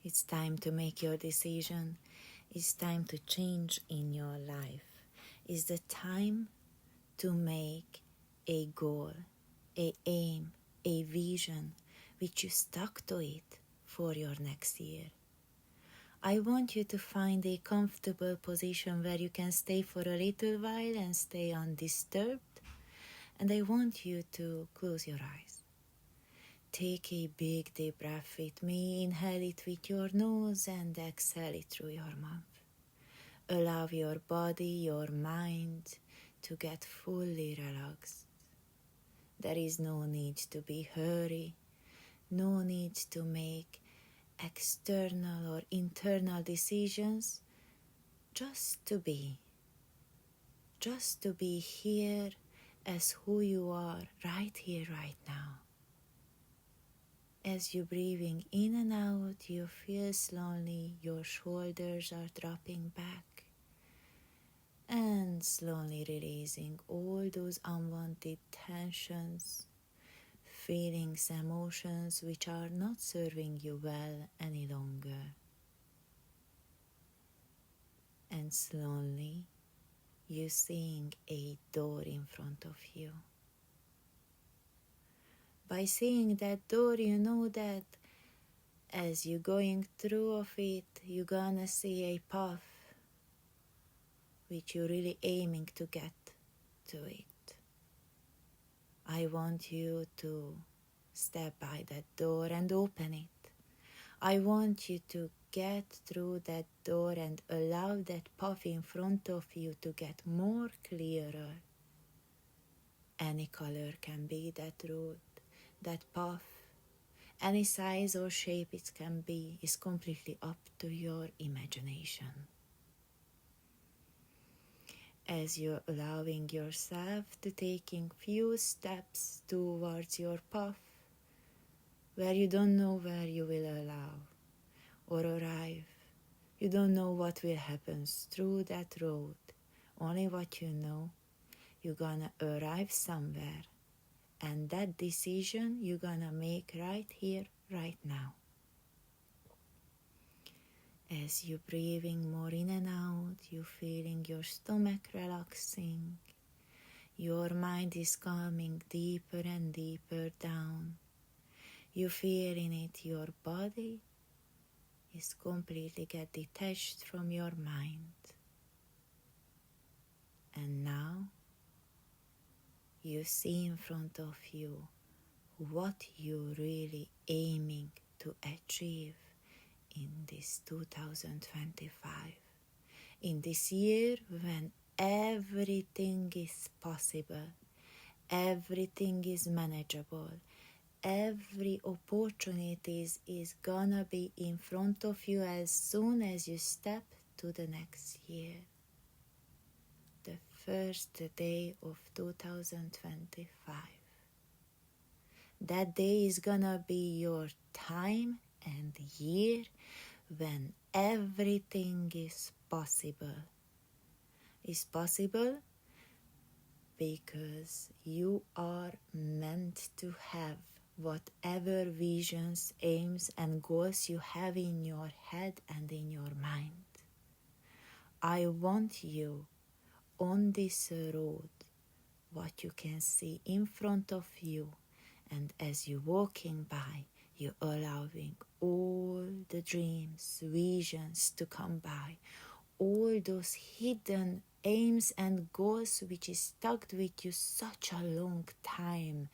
It's time to make your decision. It's time to change in your life. It's the time to make a goal, a aim, a vision, which you stuck to it for your next year. I want you to find a comfortable position where you can stay for a little while and stay undisturbed. And I want you to close your eyes. Take a big deep breath with me. Inhale it with your nose and exhale it through your mouth. Allow your body, your mind to get fully relaxed. There is no need to be hurry, no need to make external or internal decisions, just to be here as who you are right here, right now. As you're breathing in and out, you feel slowly your shoulders are dropping back and slowly releasing all those unwanted tensions, feelings, emotions which are not serving you well any longer. And slowly you're seeing a door in front of you. By seeing that door, you know that as you're going through of it, you're gonna see a path which you're really aiming to get to it. I want you to step by that door and open it. I want you to get through that door and allow that path in front of you to get more clearer. Any color can be that road, that path. Any size or shape it can be is completely up to your imagination. As you're allowing yourself to taking few steps towards your path, where you don't know where you will allow or arrive. You don't know what will happen through that road. Only what you know, you're gonna arrive somewhere. And that decision you're gonna make right here, right now. As you're breathing more in and out, you're feeling your stomach relaxing. Your mind is coming deeper and deeper down. You're feeling it, your body is completely get detached from your mind. And now you see in front of you what you're really aiming to achieve in this 2025. In this year when everything is possible, everything is manageable, every opportunity is gonna be in front of you as soon as you step to the next year. The first day of 2025. That day is gonna be your time and year when everything is possible. Is possible because you are meant to have whatever visions, aims, and goals you have in your head and in your mind. I want you on this road, what you can see in front of you, and as you're walking by, you're allowing all the dreams, visions to come by, all those hidden aims and goals which is stuck with you such a long time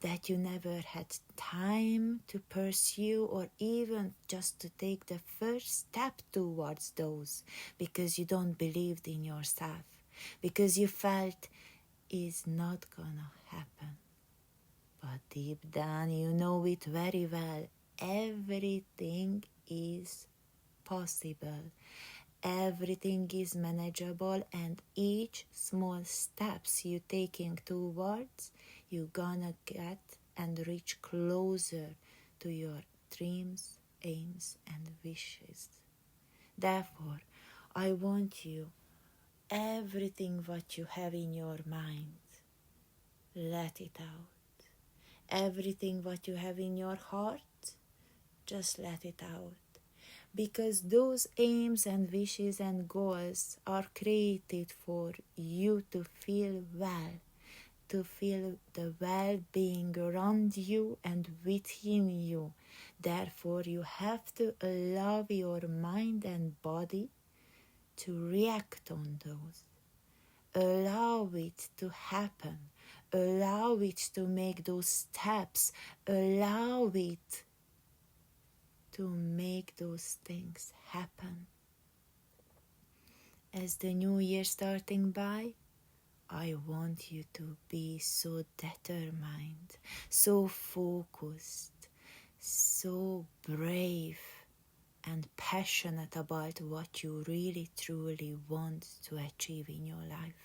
that you never had time to pursue or even just to take the first step towards those because you don't believe in yourself, because you felt it's not gonna happen. But deep down you know it very well. Everything is possible. Everything is manageable, and each small steps you taking towards, you're gonna get and reach closer to your dreams, aims, and wishes. Therefore, I want you, everything what you have in your mind, let it out. Everything what you have in your heart, just let it out. because those aims and wishes and goals are created for you to feel well, to feel the well-being around you and within you. Therefore, you have to allow your mind and body to react on those. Allow it to happen. Allow it to make those steps. Allow it to make those things happen. As the new year starting by, I want you to be so determined, so focused, so brave and passionate about what you really truly want to achieve in your life.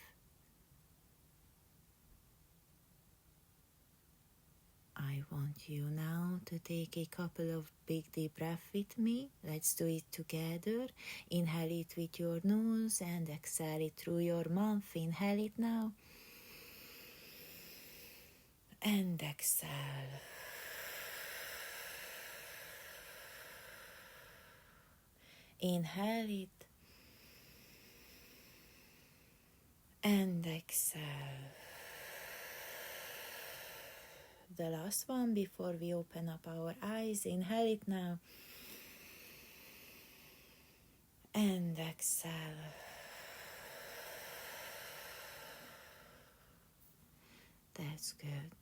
I want you now to take a couple of big deep breaths with me. Let's do it together. Inhale it with your nose and exhale it through your mouth. Inhale it now. And exhale. Inhale it. And exhale. The last one before we open up our eyes. Inhale it now. And exhale. That's good.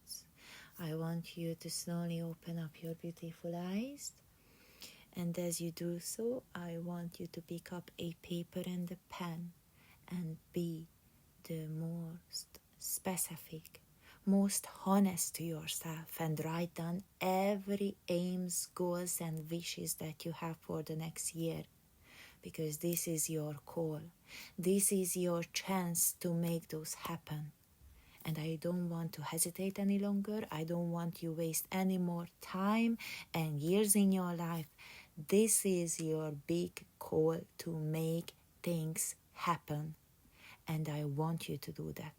I want you to slowly open up your beautiful eyes. And as you do so, I want you to pick up a paper and a pen and be the most specific, most honest to yourself and write down every aims, goals and wishes that you have for the next year. Because this is your call. This is your chance to make those happen. And I don't want to hesitate any longer. I don't want you waste any more time and years in your life. This is your big call to make things happen. And I want you to do that.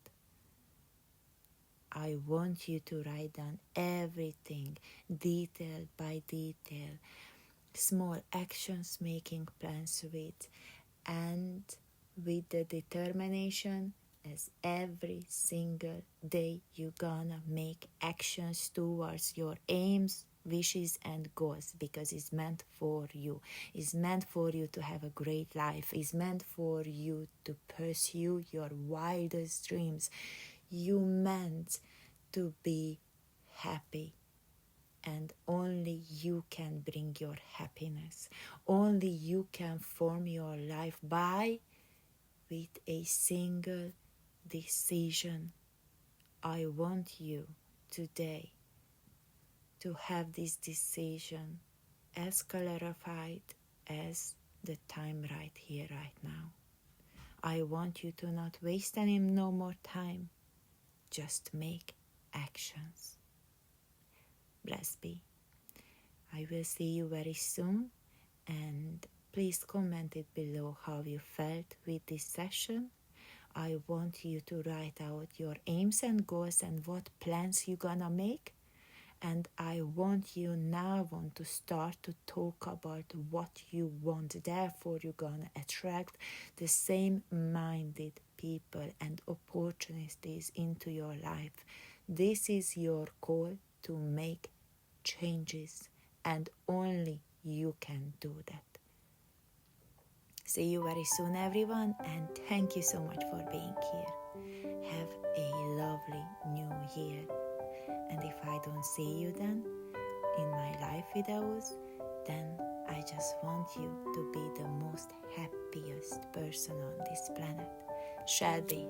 I want you to write down everything, detail by detail, small actions, making plans with, and with the determination as every single day you're gonna make actions towards your aims, wishes and goals, because it's meant for you. It's meant for you to have a great life. It's meant for you to pursue your wildest dreams. You meant to be happy. And only you can bring your happiness. Only you can form your life with a single decision. I want you today to have this decision as clarified as the time right here, right now. I want you to not waste any no more time. Just make actions. Blessed be. I will see you very soon, and please comment it below how you felt with this session. I want you to write out your aims and goals and what plans you're gonna make. And I want you now to start to talk about what you want. Therefore, you're gonna attract the same minded people and opportunities into your life. This is your call to make changes, and only you can do that. See you very soon, everyone, and thank you so much for being here. Have a lovely new year. And if I don't see you then in my live videos, then I just want you to be the most happiest person on this planet. Shelby.